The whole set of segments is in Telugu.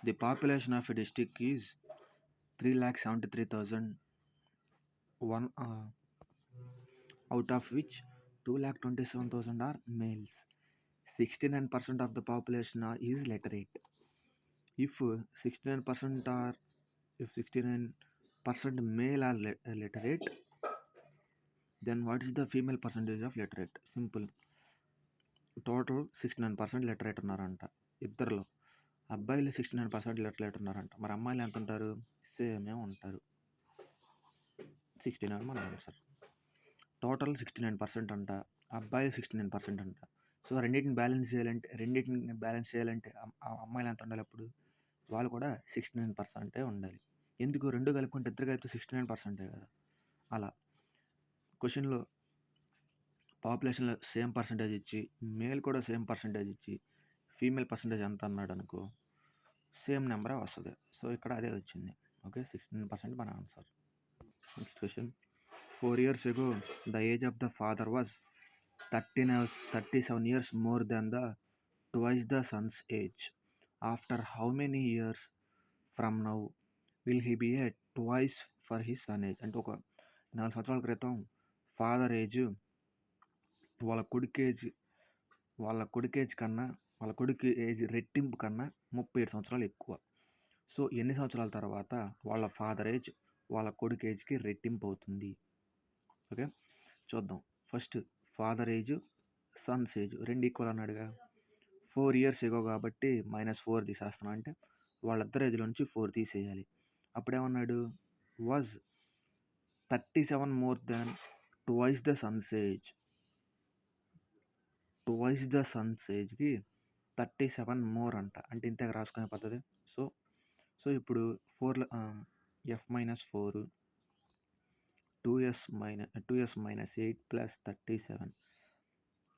The population of a district is 3,73,001, out of which 2,27,000 are males. 69% of the population is literate. If 69% are if 69% male are literate, then what is the female percentage of literate? Simple. Total 69% literate ఉన్నారంట ఇద్దరిలో. అబ్బాయిలు 69% లిటరేట్ ఉన్నారంట. మరి అమ్మాయిలు ఎంత ఉంటారు? సేమే ఉంటారు, 69 మన ఆన్సర్. టోటల్ 69% అంట, అబ్బాయిలు 69% అంట. సో రెండింటిని బ్యాలెన్స్ చేయాలంటే అమ్మాయిలు ఎంత ఉండాలి? అప్పుడు వాళ్ళు కూడా 69% ఉండాలి. ఎందుకు? రెండు కలుపుకుంటే ఇద్దరు కలిపితే 69% కదా. అలా క్వశ్చన్లో పాపులేషన్లో సేమ్ పర్సంటేజ్ ఇచ్చి, మేల్ కూడా సేమ్ పర్సంటేజ్ ఇచ్చి, ఫీమేల్ పర్సంటేజ్ ఎంత అన్నాడు అనుకో, సేమ్ నెంబరే వస్తుంది. సో ఇక్కడ అదే వచ్చింది. ఓకే, 69% మన answer. Next question. 4 years ago, the age of the father was 37 years more than twice the son's age. After how many years from now will he be at twice for his son age? అంటే ఒక 4 సంవత్సరాల క్రితం ఫాదర్ ఏజ్ వాళ్ళ కొడుకు ఏజ్ రెట్టింపు కన్నా 37 సంవత్సరాలు ఎక్కువ. సో ఎన్ని సంవత్సరాల తర్వాత వాళ్ళ ఫాదర్ ఏజ్ వాళ్ళ కొడుకు ఏజ్కి రెట్టింపు అవుతుంది? ఓకే, చూద్దాం. First father age, Sons age రెండు ఈక్వల్ అన్నాడుగా. 4 years ago కాబట్టి -4 తీసేస్తున్నాం. అంటే వాళ్ళిద్దరి ఏజ్లో నుంచి 4 తీసేయాలి. అప్పుడేమన్నాడు? Was 37 more than twice the son's age. Twice the son's ఏజ్కి 37 మోర్ అంట. అంటే ఇంతగా రాసుకునే పద్ధతి. సో ఇప్పుడు 4 F-4 2s - 8 + 37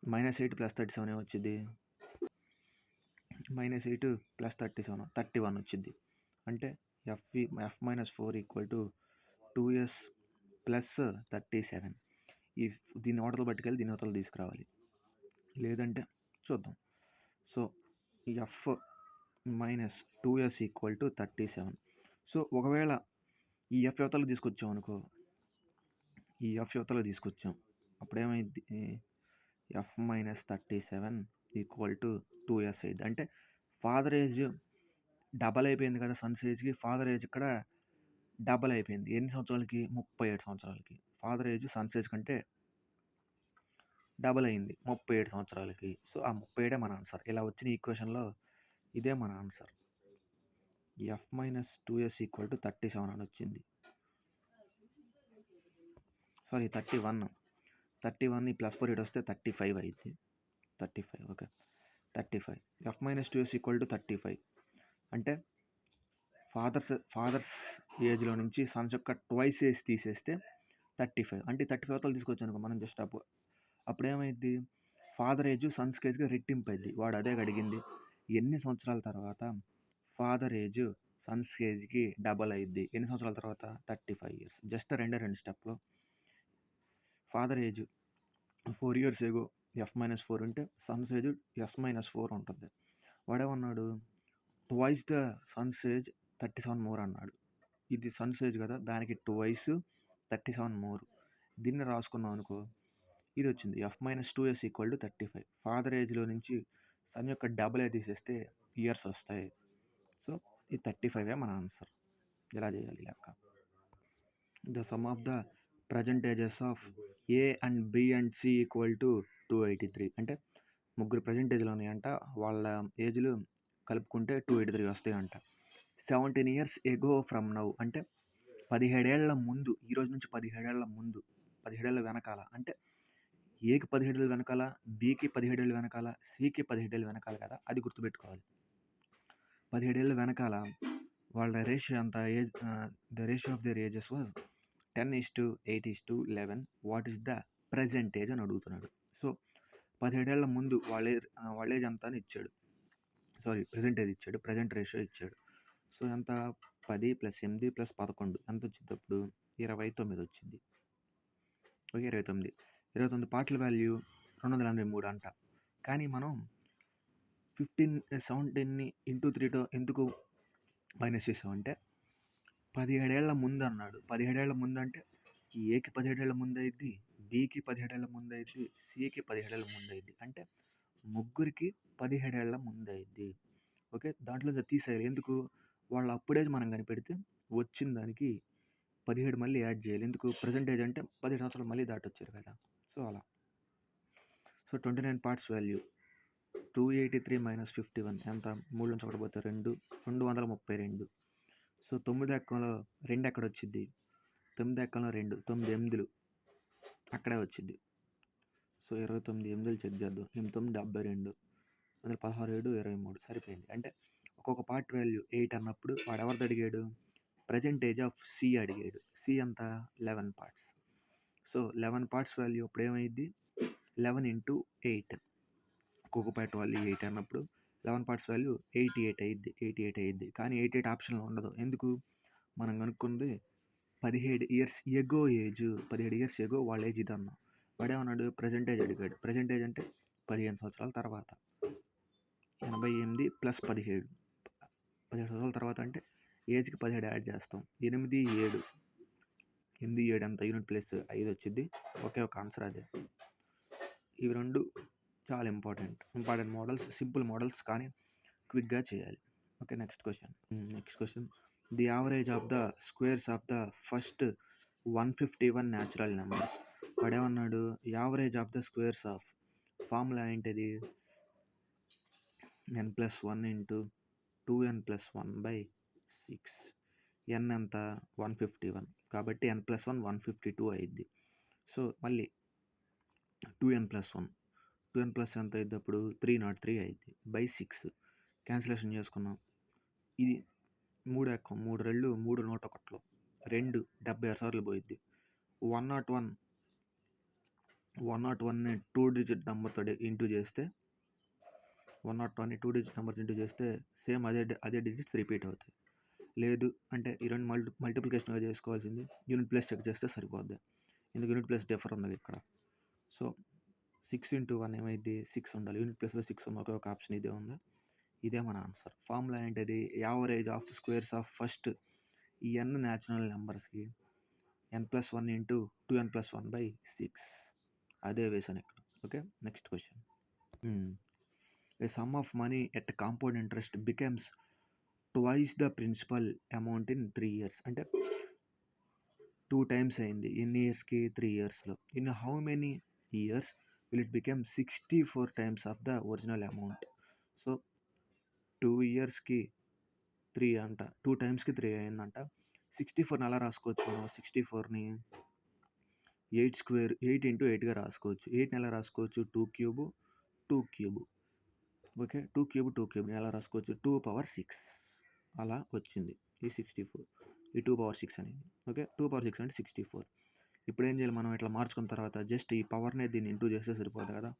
-8 + 37 ఏమొచ్చింది? -8 + 37 31 వచ్చింది. అంటే F-4 = 2s + 37. దీన్ని అవతల పట్టుకెళ్ళి దీన్ని అవతల తీసుకురావాలి, లేదంటే చూద్దాం. So F-2s = 37. సో ఒకవేళ ఈ F యువతలకు తీసుకొచ్చాం అనుకో, అప్పుడేమైంది? F-37 = 2s అయింది. అంటే ఫాదర్ ఏజ్ డబల్ అయిపోయింది కదా సన్స్ ఏజ్కి. ఫాదర్ ఏజ్ ఇక్కడ డబల్ అయిపోయింది. ఎన్ని సంవత్సరాలకి? 37 సంవత్సరాలకి. ఫాదర్ ఏజ్ సన్స్ ఏజ్ కంటే డబల్ అయింది 37 సంవత్సరాలకి. సో ఆ 37 మన ఆన్సర్. ఇలా వచ్చిన ఈక్వేషన్లో ఇదే మన ఆన్సర్. F-2s = 37 అని వచ్చింది. సారీ 31. ఈ +4 ఇటు వస్తే 35 అయింది. 35. ఓకే, 35. F-2s = 35. అంటే ఫాదర్స్ ఏజ్లో నుంచి సన్స్ యొక్క ట్వైస్ ఏజ్ తీసేస్తే 35. అంటే 35 అవతలు తీసుకొచ్చాను అనుకో మనం జస్ట్ అప్పుడేమైంది? ఫాదర్ ఏజ్ సన్స్ ఏజ్కి రెట్టింపు అయింది. వాడు అదే అడిగింది. ఎన్ని సంవత్సరాల తర్వాత ఫాదర్ ఏజ్ సన్స్ ఏజ్కి డబల్ అయింది? ఎన్ని సంవత్సరాల తర్వాత? 35 years. జస్ట్ రెండు స్టెప్లో father age 4 years ago F-4 ఉంటే సన్స్ ఏజ్ S-4 ఉంటుంది. వాడేమన్నాడు? Twice the son's age 37 more అన్నాడు. ఇది సన్స్ ఏజ్ కదా, దానికి ట్వైస్ 37 మోర్. దీన్ని రాసుకున్నాం అనుకో, ఇది వచ్చింది. F-2s = 35. ఫాదర్ ఏజ్లో నుంచి సన్ యొక్క డబుల్ తీసేస్తే ఇయర్స్ వస్తాయి. సో ఈ 35 మన ఆన్సర్. ఇలా చేయాలి లెక్క. The sum of the present ages of A and B and C = 283. అంటే ముగ్గురు ప్రజెంట్ ఏజ్లో ఉన్నాయంట, వాళ్ళ ఏజ్లు కలుపుకుంటే 283 వస్తాయి అంట. 17 years ago from now అంటే 17 ఏళ్ల ముందు, ఈరోజు నుంచి 17 ఏళ్ల ముందు, 17 ఏళ్ల వెనకాల. అంటే ఏకి 17 ఏళ్ళు వెనకాల, బికి 17 ఏళ్ళు వెనకాల, సికి 17 ఏళ్ళు వెనకాల కదా, అది గుర్తుపెట్టుకోవాలి. 17 ఏళ్ళు వెనకాల వాళ్ళ రేషియో అంత age, the ratio of their ages was 10:8:11. What is the present age అని అడుగుతున్నాడు. సో 17 ఏళ్ల ముందు వాళ్ళ ఏజ్ అంతా అని ఇచ్చాడు. సారీ, ప్రజెంట్ ఏజ్ ఇచ్చాడు, ప్రజెంట్ రేషియో ఇచ్చాడు. సో ఎంత? 10 + 8 + 11 ఎంత వచ్చింది? అప్పుడు 29 వచ్చింది. ఓకే, 29 పార్ట్ల వాల్యూ 283 అంట. కానీ మనం 17ని × 3తో ఎందుకు మైనస్ చేసామంటే 17 ఏళ్ల ముందన్నాడు. 17 ఏళ్ల ముందంటే ఏకి 17 ఏళ్ల ముందయిద్ది, బికి 17 ఏళ్ల ముందయిద్ది, సికి 17 ఏళ్ల ముందయిద్ది. అంటే ముగ్గురికి 17 ఏళ్ల ముందయిద్ది. ఓకే. దాంట్లో తీసేయాలి. ఎందుకు? వాళ్ళ అప్పుడు ఏజ్ మనం కనిపెడితే వచ్చిన దానికి 17 మళ్ళీ యాడ్ చేయాలి. ఎందుకు? ప్రెజెంట్ ఏజ్ అంటే 17 సంవత్సరాలు మళ్ళీ దాటొచ్చారు కదా! సో, అలా. సో, 29 పార్ట్స్ వాల్యూ 283 - 51 ఎంత? 3 నుంచి 1 పోతే 2, 232. సో, 9 ఎక్కంలో 2 ఎక్కడొచ్చిద్ది? 9 ఎక్కంలో 2, 9 ఎనిమిదిలు అక్కడే వచ్చిద్ది. సో, 29 ఎనిమిదిలు చెక్ చేద్దాం. 8 9 72, అందులో 16 7 23 సరిపోయింది. అంటే ఒక్కొక్క పార్ట్ వాల్యూ 8 అన్నప్పుడు వాడు ఎవరిది అడిగాడు? ప్రెజెంట్ ఏజ్ ఆఫ్ సి అడిగాడు. సి ఎంత? 11 పార్ట్స్. సో, 11 పార్ట్స్ వాల్యూ అప్పుడు ఏమైద్ది? 11 × 8. ఒక్కొక్క పార్ట్ వాల్యూ 8 అన్నప్పుడు 11 పార్ట్స్ వాల్యూ 88 అయ్యిద్ది. 88 అయ్యిద్ది. కానీ 88 ఆప్షన్లో ఉండదు. ఎందుకు? మనం కనుక్కుంది 17 years ago age. 17 years ago వాళ్ళ ఏజ్ ఇది అన్నాం. వాడేమన్నాడు? ప్రెజెంట్ ఏజ్ అడిగాడు. ప్రెజెంట్ ఏజ్ అంటే 15 సంవత్సరాల తర్వాత. 88 + 17. 17 సంవత్సరాల తర్వాత అంటే ఏజ్కి 17 యాడ్ చేస్తాం. 8 7. 8 7 ఎంత? యూనిట్ ప్లస్ 5 వచ్చింది. ఒకే ఒక ఆన్సర్ అదే. ఇవి రెండు చాలా ఇంపార్టెంట్ మోడల్స్, సింపుల్ మోడల్స్, కానీ క్విక్గా చేయాలి. Okay. Next question. The average of the squares of the first 151 natural numbers. వాడేమన్నాడు? Average of the squares of formula ఏంటిది? n+1 × 2n+1/6. n ఎంత? 151. కాబట్టి n+1 152 అయ్యిద్ది. సో, మళ్ళీ 2n+1. 2n+ ఎంత అయ్యిద్ది అప్పుడు? 303 అయ్యిద్ది. /6 క్యాన్సిలేషన్ చేసుకున్నాం. ఇది 3 ఎక్కం. 3 రెళ్ళు 3 101లో 2 76 సార్లు పోయిద్ది. 101ని 2 డిజిట్ నెంబర్తో ఇంటూ చేస్తే 101ని 2 డిజిట్ నెంబర్స్ ఇంటూ చేస్తే సేమ్ అదే డిజిట్స్ రిపీట్ అవుతాయి. లేదు అంటే ఈ రెండు మల్టిప్లికేషన్గా చేసుకోవాల్సింది. యూనిట్ ప్లేస్ చెక్ చేస్తే సరిపోద్ది. ఎందుకు? యూనిట్ ప్లేస్ డిఫర్ ఉంది ఇక్కడ. సో, 6 × 1 ఏమైంది? 6 ఉండాలి. యూనిట్ ప్లేస్లో 6 ఉంది. ఒక ఆప్షన్ ఇదే ఉంది. ఇదే మన ఆన్సర్. ఫార్ములా ఏంటిది? Average of squares of first ఈ n న్యాచురల్ నెంబర్స్కి n+1 × 2n+1/6. అదే వేసాను ఇక్కడ. Okay. Next question. A sum of money at compound interest becomes twice the principal amount in 3 years. అంటే 2 times అయింది. ఎన్ని ఇయర్స్కి? 3 ఇయర్స్లో. In how many years will it become 64 times of the original amount? So, 2 ఇయర్స్కి 3 అంట. 2 టైమ్స్కి 3 అయిందంట. 64ని ఎలా రాసుకోవచ్చు మనం? 64ని 8 × 8గా రాసుకోవచ్చు. 8ని ఎలా రాసుకోవచ్చు? 2³ 2³ ఓకే. 2³ 2³ ఎలా రాసుకోవచ్చు? 2⁴ అలా వచ్చింది ఈ 64. ఈ 2⁴ అనేది. ఓకే. 2⁴ అంటే 64. ఇప్పుడు ఏం చేయాలి మనం? ఇట్లా మార్చుకున్న తర్వాత జస్ట్ ఈ పవర్నే దీన్ని ఇంటూ చేస్తే సరిపోతుంది కదా.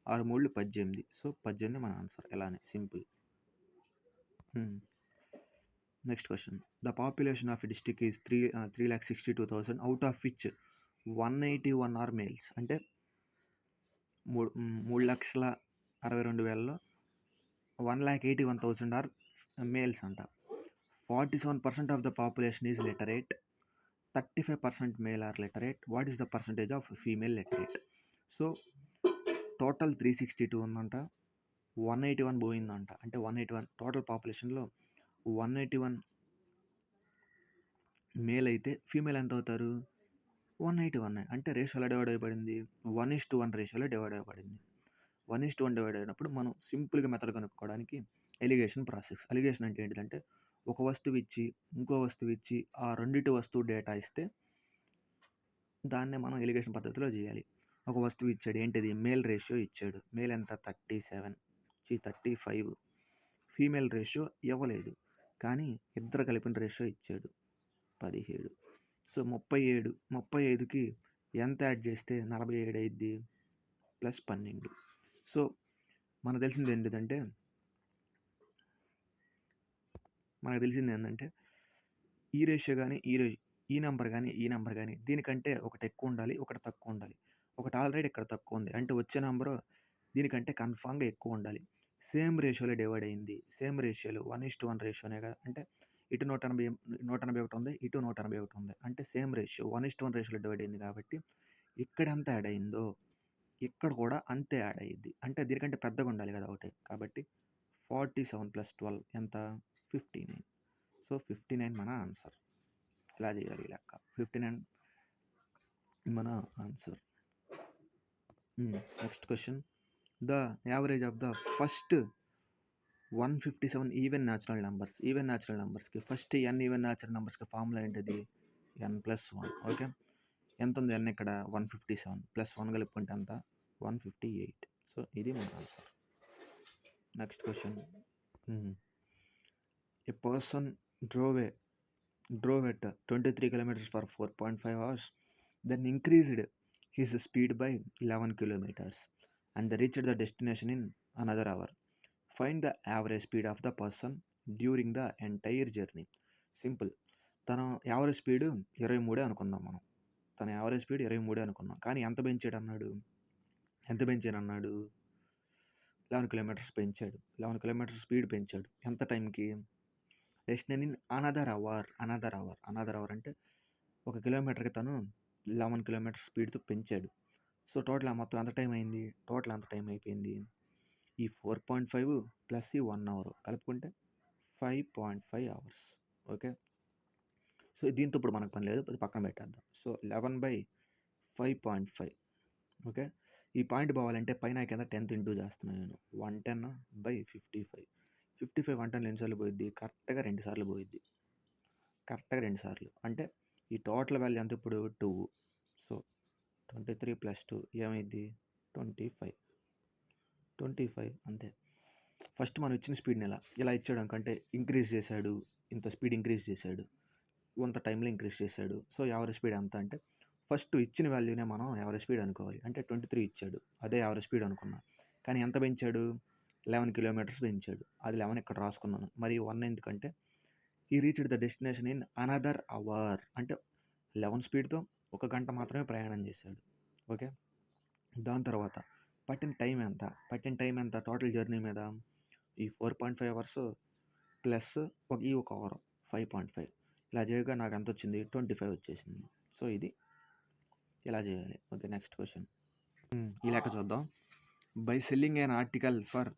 6 3 18. సో, 18 మన ఆన్సర్. ఎలానే simple. Next question. The population of district is 3,62,000 out of which 181 are males. అంటే 3,62,000లో 181,000 ఆర్ మేల్స్ అంట. 47% of the population is literate. 35% male are literate. What is the percentage of female literate? So, total 362 ఉందంట. 181 పోయిందంట. అంటే 181 టోటల్ పాపులేషన్లో 181 మేల్ అయితే ఫీమేల్ ఎంత అవుతారు? 181. అంటే రేషియోలో డివైడ్ అయిపడింది. 1:1 రేషియోలో డివైడ్ అయిపడింది. 1:1 డివైడ్ అయినప్పుడు మనం సింపుల్గా మెథడ్ కనుక్కోవడానికి ఎలిగేషన్ ప్రాసెస్. ఎలిగేషన్ అంటే ఏంటిదంటే ఒక వస్తువు ఇచ్చి ఇంకో వస్తువు ఇచ్చి ఆ రెండింటి వస్తువు డేటా ఇస్తే దాన్నే మనం ఎలిగేషన్ పద్ధతిలో చేయాలి. ఒక వస్తువు ఇచ్చాడు. ఏంటిది? మేల్ రేషియో ఇచ్చాడు. మేల్ ఎంత? 35. ఫీమేల్ రేషియో ఇవ్వలేదు, కానీ ఇద్దరు కలిపిన రేషియో ఇచ్చాడు 17. సో, 37. 35కి ఎంత యాడ్ చేస్తే 47 అయ్యిద్ది? +12. సో, మనకు తెలిసింది ఏంటంటే ఈ రేషియో కానీ ఈ నెంబర్ కానీ దీనికంటే ఒకటి ఎక్కువ ఉండాలి, ఒకటి తక్కువ ఉండాలి. ఒకటి ఆల్రెడీ ఇక్కడ తక్కువ ఉంది అంటే వచ్చే నెంబరు దీనికంటే కన్ఫామ్గా ఎక్కువ ఉండాలి. సేమ్ రేషియోలో డివైడ్ అయింది. సేమ్ రేషియోలో 1:1 రేషియోనే కదా. అంటే ఇటు 181 ఉంది. ఇటు 181 ఉంది. అంటే సేమ్ రేషియో 1:1 రేషియోలో డివైడ్ అయింది కాబట్టి ఇక్కడ ఎంత యాడ్ అయిందో ఇక్కడ కూడా అంతే యాడ్ అయ్యిద్ది. అంటే దీనికంటే పెద్దగా ఉండాలి కదా ఒకటి. కాబట్టి 47 + 12 ఎంత? 59. సో 59 మన ఆన్సర్. ఇలా చేయాలి ఈ లెక్క. 59 మన answer. Next question. The average of the first 157 even natural numbers. Even natural నెంబర్స్కి ఫస్ట్ n ఈవెన్ న్యాచురల్ నెంబర్స్కి ఫార్ములా ఏంటిది? n+1. ఓకే, ఎంత ఉంది n ఇక్కడ? 157 + 1 కలుపుకుంటే ఎంత? 158. సో ఇది మన answer. Next question. A person drove at 23 kilometers for 4.5 hours, then increased his speed by 11 kilometers and reached the destination in another hour. Find the average speed of the person during the entire journey. Simple. తన యావరేజ్ స్పీడ్ 23 అనుకుందాం మనం. తన యావరేజ్ స్పీడ్ 23 అనుకున్నాం. కానీ ఎంత పెంచాడు అన్నాడు? 11 కిలోమీటర్స్ పెంచాడు. 11 కిలోమీటర్స్ స్పీడ్ పెంచాడు. ఎంత టైంకి? డెస్టినేషన్ ఇన్ అనదర్ అవర్ అంటే 1 కిలోమీటర్కి తను 11 కిలోమీటర్స్ స్పీడ్తో పెంచాడు. సో టోటల్ మొత్తం ఎంత టైం అయింది? టోటల్ ఎంత టైం అయిపోయింది? ఈ 4.5 ప్లస్ ఈ 1 అవర్ కలుపుకుంటే 5.5 అవర్స్. ఓకే, సో దీంతో ఇప్పుడు మనకు పని లేదు, అది పక్కన పెట్టేద్దాం. సో 11/5.5. ఓకే, ఈ పాయింట్ పోవాలంటే పైన కింద 10th ఇంటూ చేస్తున్నాను నేను. 110/55. 55 110 ఎన్నిసార్లు పోయిద్ది? కరెక్ట్గా 2 సార్లు పోయిద్ది. కరెక్ట్గా 2 సార్లు అంటే ఈ టోటల్ వాల్యూ ఎంత ఇప్పుడు? 2. సో 23 + 2 ఏమైంది? 25 అంతే. ఫస్ట్ మనం ఇచ్చిన స్పీడ్ని ఇలా ఇచ్చాడు అనుకంటే ఇంక్రీజ్ చేశాడు, ఇంత స్పీడ్ ఇంక్రీజ్ చేశాడు, కొంత టైంలో ఇంక్రీజ్ చేశాడు. సో యావరేజ్ స్పీడ్ ఎంత అంటే ఫస్ట్ ఇచ్చిన వాల్యూనే మనం యావరేజ్ స్పీడ్ అనుకోవాలి. అంటే 23 ఇచ్చాడు, అదే యావరేజ్ స్పీడ్ అనుకున్నాం. కానీ ఎంత పెంచాడు? 11 కిలోమీటర్స్ పెంచాడు. అది 11 ఇక్కడ రాసుకున్నాను. మరి 1 ఎందుకంటే ఈ reached the destination in another hour అంటే 11 స్పీడ్తో 1 గంట మాత్రమే ప్రయాణం చేశాడు. ఓకే, దాని తర్వాత పట్టిన టైం ఎంత? టోటల్ జర్నీ మీద ఈ 4.5 అవర్స్ ప్లస్ ఈ 1 అవర్ 5.5. ఇలా చేయగా నాకు ఎంత వచ్చింది? 25 వచ్చేసింది. సో ఇది ఇలా చేయాలి. Okay, next question. ఈ లెక్క చూద్దాం. By selling an article for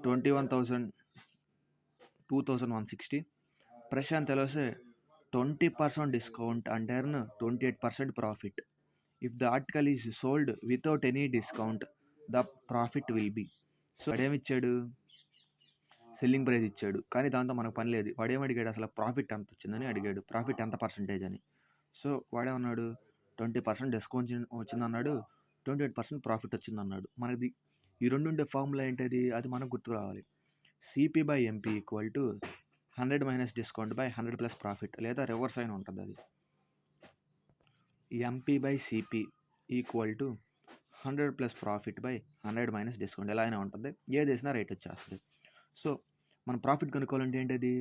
21,160, Prashant allows a 20% discount and earn 28% profit. If the article is sold without any discount, the profit will be. So వాడేమిచ్చాడు? సెల్లింగ్ ప్రైస్ ఇచ్చాడు, కానీ దాంతో మనకు పని లేదు. వాడేమడిగాడు? అసలు ప్రాఫిట్ ఎంత వచ్చిందని అడిగాడు. ప్రాఫిట్ ఎంత పర్సంటేజ్ అని. సో వాడేమన్నాడు? 20% డిస్కౌంట్ వచ్చిందన్నాడు, 28% ప్రాఫిట్ వచ్చిందన్నాడు. మనది ఈ రెండు ఉండే ఫార్ములా ఏంటది? అది మనకు గుర్తు రావాలి. CP/MP = 100 - డిస్కౌంట్ బై 100 + ప్రాఫిట్, లేదా రివర్స్ అయిన ఉంటుంది అది. MP/CP = 100 + ప్రాఫిట్ బై 100 - డిస్కౌంట్, ఎలా అయినా ఉంటుంది. ఏది వేసినా రేట్ వచ్చేస్తుంది. సో మనం ప్రాఫిట్ కనుక్కోవాలంటే ఏంటది?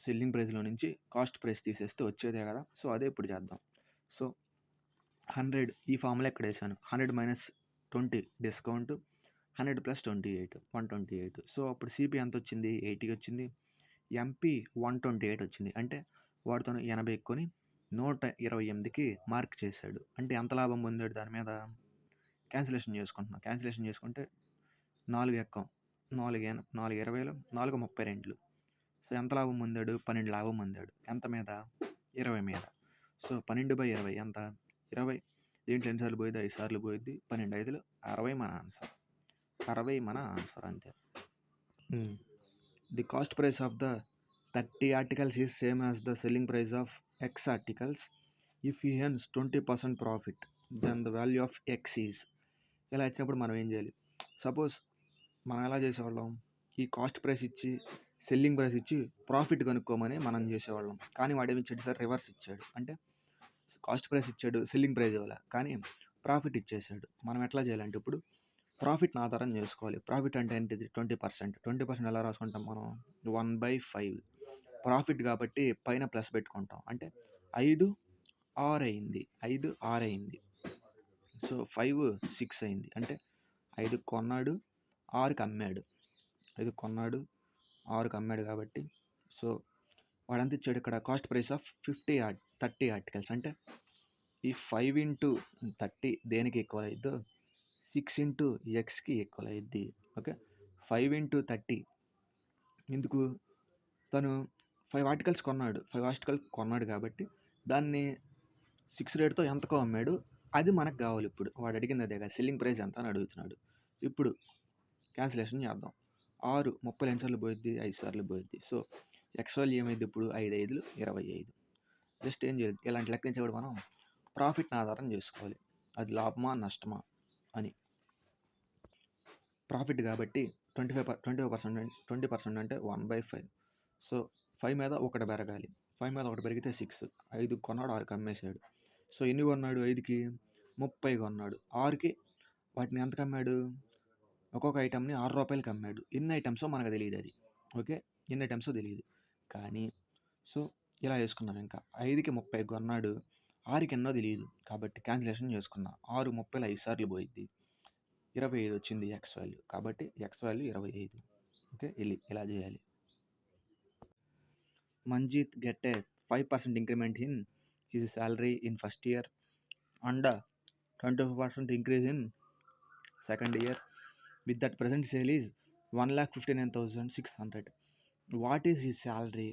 సెల్లింగ్ ప్రైస్లో నుంచి కాస్ట్ ప్రైస్ తీసేస్తే వచ్చేదే కదా. సో అదే ఇప్పుడు చేద్దాం. సో 100 ఈ ఫార్ములా ఎక్కడ వేసాను? 100 - 20 డిస్కౌంట్, 100 + 28 128. సో అప్పుడు CP ఎంత వచ్చింది? 80 వచ్చింది. MP 128 వచ్చింది. అంటే వాడితో 80 ఎక్కుని 128కి మార్క్ చేశాడు. అంటే ఎంత లాభం పొందాడు? దాని మీద క్యాన్సిలేషన్ చేసుకుంటే 4 ఎక్కం, 4 20లో 4 32. సో ఎంత లాభం పొందాడు? 12 లాభం పొందాడు. ఎంత మీద? 20 మీద. సో 12/20 ఎంత? 20. దీంట్లో ఎన్నిసార్లు పోయిద్ది? 5 సార్లు పోయిద్ది. 12 5లు 60 మన ఆన్సర్. 60 మన ఆన్సర్ అంతే. The cost price of the 30 articles is same as the selling price of X articles. If he earns 20% profit, then the value of X is. ఇలా ఇచ్చినప్పుడు మనం ఏం చేయాలి? సపోజ్ మనం ఎలా చేసేవాళ్ళం? ఈ కాస్ట్ ప్రైస్ ఇచ్చి సెల్లింగ్ ప్రైస్ ఇచ్చి ప్రాఫిట్ కనుక్కోమని మనం చేసేవాళ్ళం. కానీ వాడు ఏమి ఇచ్చాడు సార్? రివర్స్ ఇచ్చాడు. అంటే కాస్ట్ ప్రైస్ ఇచ్చాడు, సెల్లింగ్ ప్రైస్ ఇవ్వాలి, కానీ ప్రాఫిట్ ఇచ్చేసాడు. మనం ఎట్లా చేయాలంటే ఇప్పుడు ప్రాఫిట్ని ఆధారం చేసుకోవాలి. ప్రాఫిట్ అంటే ఏంటిది? 20%. 20% ఎలా రాసుకుంటాం మనం? 1/5. ప్రాఫిట్ కాబట్టి పైన ప్లస్ పెట్టుకుంటాం. అంటే 5 6 అయింది. 5 6 అయింది. సో 5 6 అయింది. అంటే 5 కొన్నాడు, 6కి అమ్మాడు. 5 కొన్నాడు, 6కి అమ్మాడు కాబట్టి సో వాడంత ఇచ్చాడు ఇక్కడ కాస్ట్ ప్రైస్ ఆఫ్ 30 ఆర్టికల్స్. అంటే ఈ 5 ఇంటూ 30 దేనికి ఈక్వల్ అయిద్దో 6 ఇంటూ ఎక్స్కి ఈక్వల్ అయ్యిద్ది. ఓకే, 5 ఇంటూ 30 ఎందుకు, తను 5 ఆర్టికల్స్ కొన్నాడు కాబట్టి దాన్ని 6 రేట్తో ఎంతకో అమ్మాడు, అది మనకు కావాలి. ఇప్పుడు వాడు అడిగింది అదే కదా, సెల్లింగ్ ప్రైస్ ఎంత అని అడుగుతున్నాడు. ఇప్పుడు క్యాన్సిలేషన్ చేద్దాం. 6 30 ఎన్నిసార్లు పోయిద్ది, 5 సార్లు పోయిద్ది. సో ఎక్స్ వాల్యూ ఏమైంది ఇప్పుడు, 5 5 25. జస్ట్ ఏం చేయాలి, ఇలాంటి లెక్కించేవాడు మనం ప్రాఫిట్ని ఆధారం చేసుకోవాలి, అది లాభమా నష్టమా అని. ప్రాఫిట్ కాబట్టి 20% అంటే 1/5. సో 5 మీద 1 పెరగాలి, 5 మీద 1 పెరిగితే 6. 5 కొన్నాడు, 6కి అమ్మేశాడు. సో ఎన్ని కొన్నాడు, 5కి 30 కొన్నాడు, 6కి వాటిని ఎంతకు అమ్మాడు, ఒక్కొక్క ఐటమ్ని 6 రూపాయలకి అమ్మాడు. ఎన్ని ఐటమ్సో మనకు తెలియదు అది. ఓకే, ఎన్ని ఐటమ్సో తెలియదు కానీ సో ఇలా వేసుకున్నాం. ఇంకా 5కి 30 కొన్నాడు, 6కి ఎన్నో తెలియదు కాబట్టి క్యాన్సిలేషన్ చేసుకున్నా. 6 30 5 సార్లు పోయిద్ది, 25 వచ్చింది ఎక్స్ వాల్యూ. కాబట్టి ఎక్స్ వాల్యూ 25. ఓకే, ఇలా చేయాలి. Manjeet get a 5% increment in his salary in first year and 25% increase in second year. With that present sale is 1,59,600. What is his salary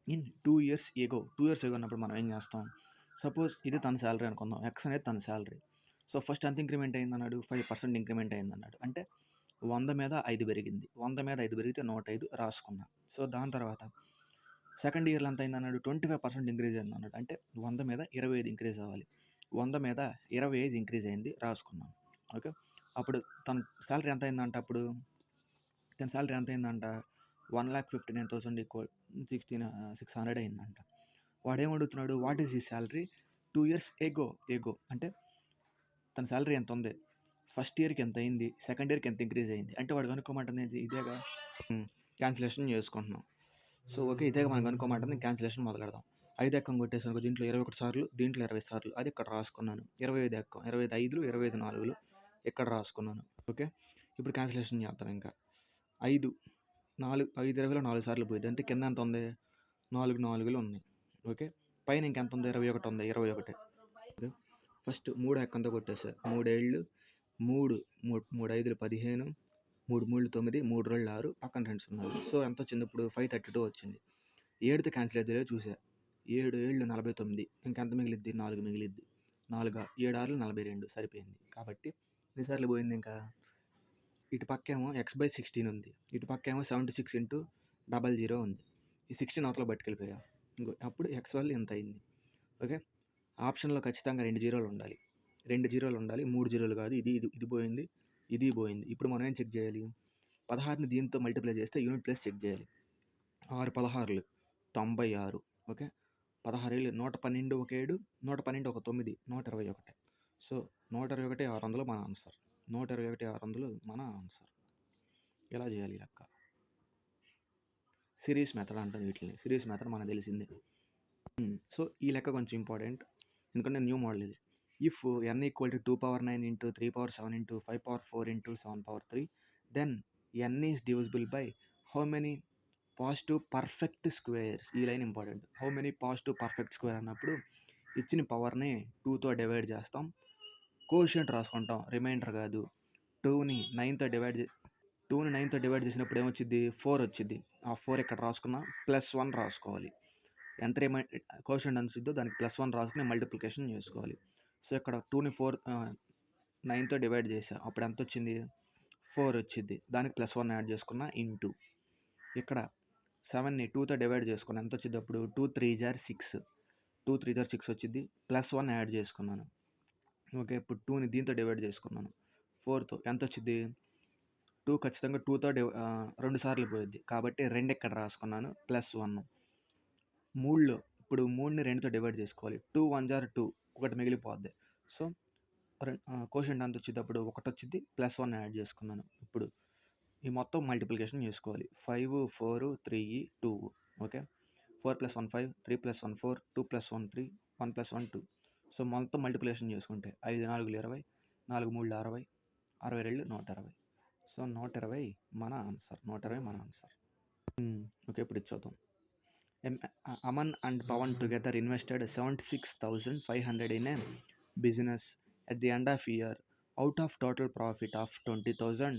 in 2 years ago? 2 years ago అన్నప్పుడు మనం ఏం చేస్తాం, సపోజ్ ఇది తన శాలరీ అనుకుందాం, ఎక్స్ అనేది తన శాలరీ. సో ఫస్ట్ ఎంత ఇంక్రిమెంట్ అయిందన్నాడు, 5% ఇంక్రిమెంట్ అయిందన్నాడు. అంటే 100 మీద 5 పెరిగింది, 100 మీద 5 పెరిగితే 105 రాసుకున్నా. సో దాని తర్వాత సెకండ్ ఇయర్లో ఎంత అయిందన్నాడు, 25% ఇంక్రీజ్ అయింది అన్నాడు. అంటే 100 మీద 25 ఇంక్రీజ్ అవ్వాలి, 100 మీద 25 ఇంక్రీజ్ అయింది రాసుకున్నాం. ఓకే, అప్పుడు తన శాలరీ ఎంత అయిందంట, అప్పుడు తన శాలరీ ఎంత అయిందంట, 1,59,000 ఈక్వల్ 600 అయిందంట. వాడు ఏమడుగుతున్నాడు, వాట్ ఈస్ ఈ శాలరీ 2 years ఎగో అంటే తన శాలరీ ఎంత ఉంది, ఫస్ట్ ఇయర్కి ఎంత అయింది, సెకండ్ ఇయర్కి ఎంత ఇంక్రీజ్ అయింది. అంటే వాడు కనుక్కోమంటుంది ఇదేగా, క్యాన్సిలేషన్ చేసుకుంటున్నాం. సో ఓకే, ఇదేగా మనం కనుక్కోమంటుంది, క్యాన్సిలేషన్ మొదలెడదాం. 5 ఎక్కం కొట్టేసాను, దీంట్లో 21 సార్లు, దీంట్లో 20 సార్లు, అది ఇక్కడ రాసుకున్నాను. 25 ఎక్కం, 25 5 25 4 ఇక్కడ రాసుకున్నాను. ఓకే, ఇప్పుడు క్యాన్సిలేషన్ చేద్దాం. ఇంకా 5 20లో 4 సార్లు పోయింది, అంటే కింద ఎంత ఉంది, 4 4లు ఉన్నాయి. ఓకే, పైన ఇంకెంత ఉంది, 21 ఉంది, 21. ఫస్ట్ 3 ఎక్కంతో కొట్టేసా, 3 ఏళ్ళు 3 3 5 15, 3 3 9, 3 2 6, పక్కన 2 0. సో ఎంత వచ్చింది ఇప్పుడు, 532 వచ్చింది. 7తో క్యాన్సిల్ అయితే చూసా, 7 7 49, ఇంకెంత మిగిలిద్ది, 4 మిగిలిద్ది. 4 7 6 42 సరిపోయింది. కాబట్టి ఎన్నిసార్లు పోయింది, ఇంకా ఇటు పక్కేమో x/16 ఉంది, ఇటు పక్కేమో 76 ఇంటూ 00 ఉంది. ఈ 16 అవతల పట్టుకెళ్ళిపోయా, ఇంకో అప్పుడు ఎక్స్ వాల్యూ ఎంత అయింది. ఓకే, ఆప్షన్లో ఖచ్చితంగా 2 జీరోలు ఉండాలి, 2 జీరోలు ఉండాలి, 3 జీరోలు కాదు. ఇది పోయింది, ఇది పోయింది. ఇప్పుడు మనం ఏం చెక్ చేయాలి, 16ని దీంతో మల్టిప్లై చేస్తే యూనిట్ ప్లేస్ చెక్ చేయాలి. 6 16 96. ఓకే, 16 112 ఒక 7, 112 ఒక 9, 121. సో 121 600 మన ఆన్సర్, 121 600 మన ఆన్సర్. ఎలా చేయాలి లెక్క, సిరీస్ మెథడ్ అంటుంది వీటిని. సిరీస్ మెథడ్ మనకు తెలిసిందే. సో ఈ లెక్క కొంచెం ఇంపార్టెంట్, ఎందుకంటే న్యూ మోడల్ ఇది. If n equal to 2^9 into 3^7 into 5^4 into 7^3, then n is divisible by how many positive perfect squares. ఈ line important. How many positive perfect square అన్నప్పుడు ఇచ్చిన పవర్ని 2తో డివైడ్ చేస్తాం, కోషియంట్ రాసుకుంటాం, రిమైండర్ కాదు. 2ని 9తో డివైడ్ చేసినప్పుడు ఏమొచ్చింది, 4 వచ్చింది. ఆ 4 ఇక్కడ రాసుకున్నా, +1 రాసుకోవాలి. ఎంత కోషియంట్ అనిసిద్దో దానికి +1 రాసుకుని మల్టిప్లికేషన్ చేసుకోవాలి. సో ఇక్కడ 2ని 9తో డివైడ్ చేసా, అప్పుడు ఎంత వచ్చింది, 4 వచ్చింది. దానికి +1 యాడ్ చేసుకున్నా ఇంటూ, ఇక్కడ 7ని 2తో డివైడ్ చేసుకున్నా, ఎంత వచ్చింది అప్పుడు, 2 3 6, 2 3 6 వచ్చింది. +1 యాడ్ చేసుకున్నాను. ఓకే, ఇప్పుడు 2ని దీంతో డివైడ్ చేసుకున్నాను 4తో, ఎంత వచ్చింది, 2 ఖచ్చితంగా 2తో 2 సార్లు పోయింది కాబట్టి 2 ఇక్కడ రాసుకున్నాను, +1. 3లో ఇప్పుడు 3ని 2తో డివైడ్ చేసుకోవాలి, 2 1 2, ఒకటి మిగిలిపోద్ది. సో కోషియంట్ ఎంత వచ్చింది అప్పుడు, 1 వచ్చింది, +1 యాడ్ చేసుకున్నాను. ఇప్పుడు ఈ మొత్తం మల్టిప్లికేషన్ చేసుకోవాలి, 5 4 3 2. ఓకే, 4 + 1 5, 3 + 1 4, 2 + 1 3, 1 + 1 2. సో మొత్తం మల్టిప్లికేషన్ చేసుకుంటే 5 4 20, 4 3 60, 62 120. సో 120 మన ఆన్సర్, 120 మన ఆన్సర్. ఓకే. ఓకే, ఇప్పుడు ఇది చూద్దాం. Aman and Pawan together invested 76,500 in a business at the end of year. Out of total profit of 20,000,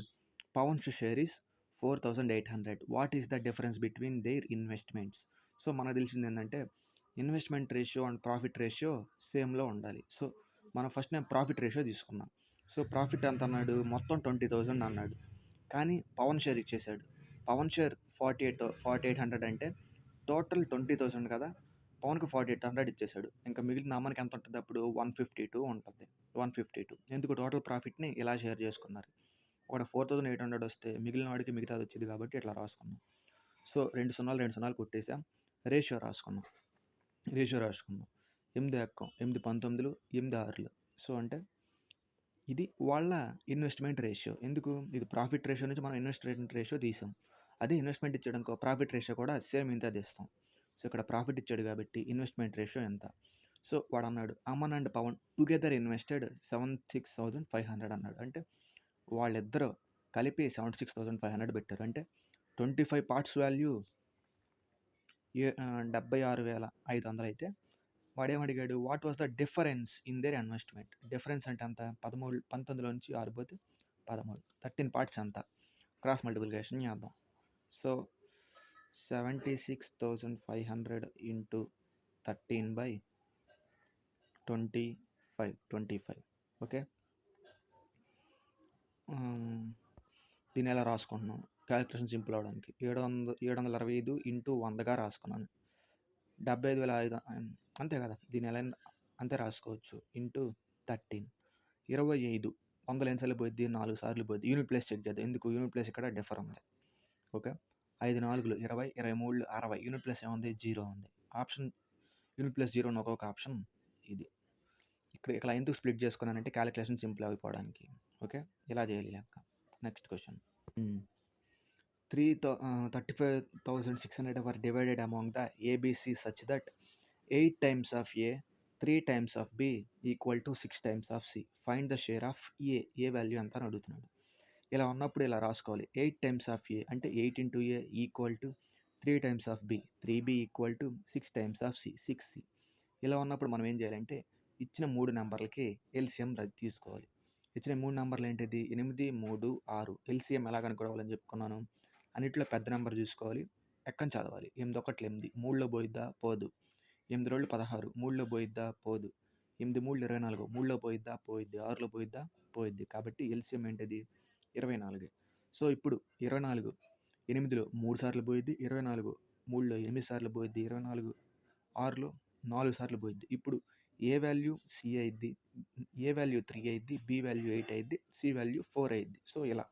Pawan's share is 4,800. What is the difference between their investments? So మనకు తెలిసింది ఏంటంటే investment ratio and profit ratio సేమ్లో ఉండాలి. సో మనం ఫస్ట్ నేను ప్రాఫిట్ రేషియో తీసుకున్నాం. సో ప్రాఫిట్ ఎంత అన్నాడు, మొత్తం 20,000 అన్నాడు. కానీ పవన్ షేర్ ఇచ్చేసాడు. పవన్ షేర్ 4,800 అంటే టోటల్ 20,000 కదా, పవన్కి 4,800 ఇచ్చేసాడు. ఇంకా మిగిలిన అమ్మకి ఎంత ఉంటుంది అప్పుడు 152 ఉంటుంది. 152 ఎందుకు టోటల్ ప్రాఫిట్ని ఇలా షేర్ చేసుకున్నారు. ఒక 4,800 వస్తే మిగిలిన వాడికి మిగతాది వచ్చింది కాబట్టి ఇట్లా రాసుకున్నాం. సో 2 సున్నాలు కొట్టేసాం. రేషియో రాసుకున్నాం. 8 ఎక్కం 8 19 8 6. సో అంటే ఇది వాళ్ళ ఇన్వెస్ట్మెంట్ రేషియో. ఎందుకు, ఇది ప్రాఫిట్ రేషియో నుంచి మనం ఇన్వెస్ట్మెంట్ రేషియో తీసాం. అదే ఇన్వెస్ట్మెంట్ ఇచ్చాడనుకో ప్రాఫిట్ రేషియో కూడా సేమ్ ఇంత తీస్తాం. సో ఇక్కడ ప్రాఫిట్ ఇచ్చాడు కాబట్టి ఇన్వెస్ట్మెంట్ రేషియో ఎంత. సో వాడు అన్నాడు Aman and Pavan together invested 76,500 అన్నాడు. అంటే వాళ్ళిద్దరూ కలిపి 76,500 పెట్టారు. అంటే 25 పార్ట్స్ వాల్యూ 76,500 అయితే వాడేమడిగాడు, what was the difference in their investment. Difference అంటే అంత 19లో నుంచి 6 పోతే 13, 13 పార్ట్స్ ఎంత. క్రాస్ మల్టిప్లికేషన్ చేద్దాం. So 76,500 into 13/25. ఓకే, దీన్ని ఎలా రాసుకుంటున్నాం క్యాలిక్యులేషన్ సింపుల్ అవడానికి. 725 ఇంటూ 100గా రాసుకున్నాను. 75,500 అంతే కదా, దీన్ని ఎలా అంతే రాసుకోవచ్చు. ఇంటూ 13 25 100 ఎన్నిసార్లు పోయిద్ది, 4 సార్లు పోయిద్ది. యూనిట్ ప్లేస్ చెక్ చేద్దాం. ఎందుకు, యూనిట్ ప్లేస్ ఇక్కడ డిఫర్ ఉంది. ఓకే, 5 4 20 23 60. యూనిట్ ప్లేస్ ఏముంది, 0 ఉంది. ఆప్షన్ యూనిట్ ప్లేస్ 0 ఉన్న ఒక్కొక్క ఆప్షన్ ఇది. ఇక్కడ ఎందుకు స్ప్లిట్ చేసుకున్నానంటే క్యాలిక్యులేషన్ సింపుల్ అయిపోవడానికి. ఓకే, ఇలా చేయాలి లెక్క. Next question. 35,600 were divided among the ABC such that 8 times of A, 3 times of B equal to 6 times of C. Find the share of A. A value ఎంత అని అడుగుతున్నాడు. ఇలా ఉన్నప్పుడు ఇలా రాసుకోవాలి. 8 times of A అంటే 8 into A equal to 3 times of B, 3B equal to 6 times of C, 6C. ఇలా ఉన్నప్పుడు మనం ఏం చేయాలంటే ఇచ్చిన 3 నెంబర్లకి ఎల్సిఎం తీసుకోవాలి. ఇచ్చిన 3 నెంబర్లు ఏంటిది, 8 3 6. ఎల్సిఎం ఎలా కనుక్కోవాలని చెప్పుకున్నాను. అన్నిట్లో పెద్ద నెంబర్ చూసుకోవాలి, ఎక్కని చదవాలి. 8 1 8, 3లో పోయిద్దా పోదు. 8 2 16, 3లో పోయిద్దా పోదు. 8 3 24, 3లో పోయిద్దా పోయిద్ది. 6లో పోయిద్దా పోయిద్ది. కాబట్టి ఎల్సిఎం ఏంటిది 24. సో ఇప్పుడు 24 8లో 3 సార్లు పోయిద్ది, 24 3లో 8 సార్లు పోయిద్ది, 24 6లో 4 సార్లు పోయిద్ది. ఇప్పుడు ఏ వాల్యూ సి అయిద్ది, ఏ వాల్యూ 3 అయిద్ది, బి వాల్యూ 8 అయిద్ది, సి వాల్యూ 4 అయిద్ది. సో ఇలా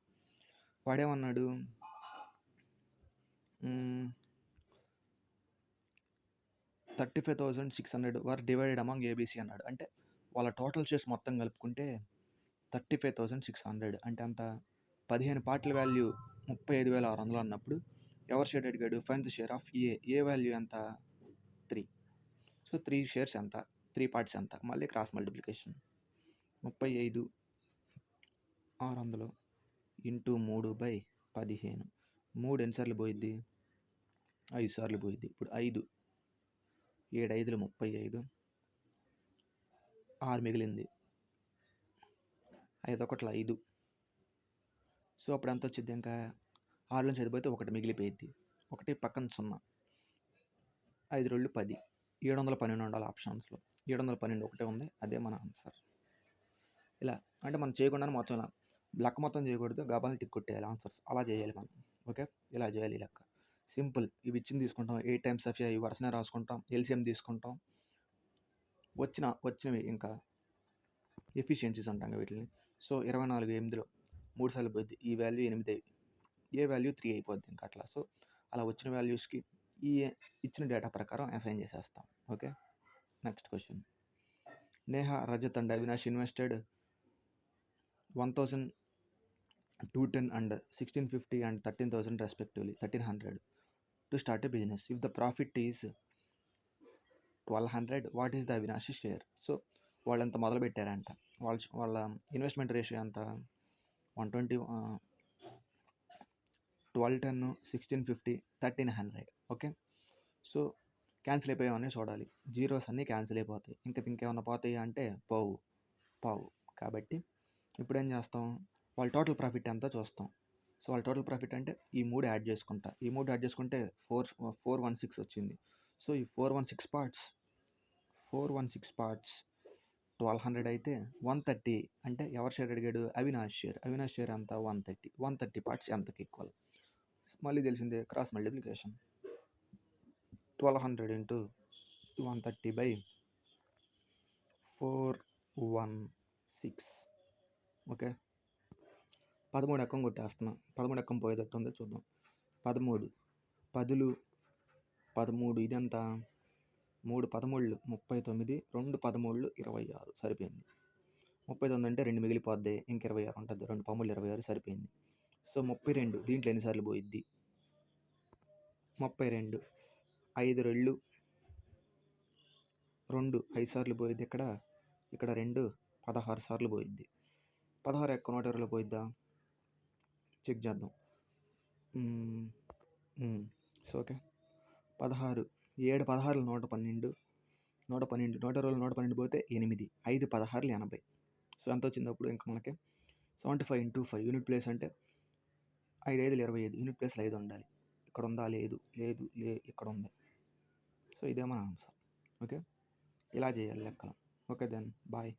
వాడేమన్నాడు, 35,600 వర్ డివైడెడ్ అమాంగ్ ఏబీసీ అన్నాడు. అంటే వాళ్ళ టోటల్ షేర్స్ మొత్తం కలుపుకుంటే 35,600 అంటే అంత 15 పార్ట్ల వాల్యూ 35,600 అన్నప్పుడు ఎవరి షేర్ అడిగాడు, find the share of A. A value ఎంత 3. సో 3 షేర్స్ ఎంత, 3 పార్ట్స్ ఎంత. మళ్ళీ క్రాస్ మల్టిప్లికేషన్. 35,600 ఇంటూ 3/15. 3 ఎన్నిసార్లు పోయిద్ది, 5 సార్లు పోయిద్ది. ఇప్పుడు 5 7 5 35, 6 మిగిలింది, 5 1 5. సో అప్పుడు ఎంత వచ్చింది, ఇంకా 6 నుంచి చదివితే 1 మిగిలిపోయిద్ది. 1 పక్కన 0, 5 2 10, 712 ఉండాలి ఆప్షన్స్లో. 712 ఒకటే ఉంది, అదే మన ఆన్సర్. ఇలా అంటే మనం చేయకుండానే మొత్తం ఇలా లెక్క మొత్తం చేయకూడదు, గబాల్ని టిక్ కొట్టేయాలి ఆన్సర్స్. అలా చేయాలి మనం. ఓకే, ఇలా చేయాలి లెక్క. సింపుల్. ఇవి ఇచ్చింది తీసుకుంటాం, 8 times of A వరుసనే రాసుకుంటాం, ఎల్సిఎం తీసుకుంటాం, వచ్చినవి ఇంకా ఎఫిషియన్సీస్ అంటాం వీటిని. సో 24 8లో 3 సార్లు పోద్ది, ఈ వాల్యూ 8, ఏ వాల్యూ 3 అయిపోద్ది ఇంకా అట్లా. సో అలా వచ్చిన వాల్యూస్కి ఈ ఇచ్చిన డేటా ప్రకారం అసైన్ చేసేస్తాం. Okay, next question. Neha, Rajat and Avinash invested 1,210 and 1,650 and 13,000 respectively, 1,300 to start a business. If the profit is 1,200, what is the Avinash share? So వాళ్ళంత మొదలు పెట్టారంట. వాళ్ళ ఇన్వెస్ట్మెంట్ రేషియో అంత 120 1210, 1650, 1300. ఓకే. సో క్యాన్సిల్ అయిపోయామని చూడాలి. జీరోస్ అన్నీ క్యాన్సిల్ అయిపోతాయి. ఇంకేమన్నా పోతాయా అంటే పావు. కాబట్టి ఇప్పుడేం చేస్తాం, వాళ్ళ టోటల్ ప్రాఫిట్ ఎంతో చూస్తాం. సో వాళ్ళ టోటల్ ప్రాఫిట్ అంటే ఈ 3 యాడ్ చేసుకుంటా. ఈ 3 యాడ్ చేసుకుంటే 416 వచ్చింది. సో ఈ 416 పార్ట్స్ 1200 అయితే 130 అంటే ఎవరి షేర్ అడిగాడు? అవినాష్ షేర్ ఎంత? 130 పార్ట్స్ ఎంతకి ఈక్వల్? మళ్ళీ తెలిసిందే, cross multiplication. 1200 into 130 by 416. Okay. 13 ఎక్కం కొట్టేస్తున్నా. 13 ఎక్కం పోయేటట్టు ఉందో చూద్దాం. 13 10లు 13 ఇదంతా 3 13లు 39, 2 13లు 26 సరిపోయింది. 39 అంటే 2 మిగిలిపోద్ది, ఇంక 26 ఉంటుంది. 2 పాములు 26 సరిపోయింది. సో 32 దీంట్లో ఎన్నిసార్లు పోయిద్ది? 32 5 రెళ్ళు 2 5 సార్లు పోయిద్ది. ఇక్కడ 2 16 సార్లు పోయిద్ది. 16 ఎక్క 120లో పోయిద్దా? చెక్ చేద్దాం. So okay. 16 7 16లు 112, 120 పోతే 8, 5 16లు 80. సో ఎంత వచ్చింది అప్పుడు? ఇంకా మనకి 75 ఇంటూ 5 యూనిట్ ప్లేస్ అంటే 5 5లు 25, యూనిట్ ప్లేస్లో 5 ఉండాలి. ఇక్కడ ఉందా? లేదు, ఇక్కడ ఉంది. సో ఇదే మన ఆన్సర్. ఓకే, ఇలా చేయాలి లెక్కలు. Okay then bye.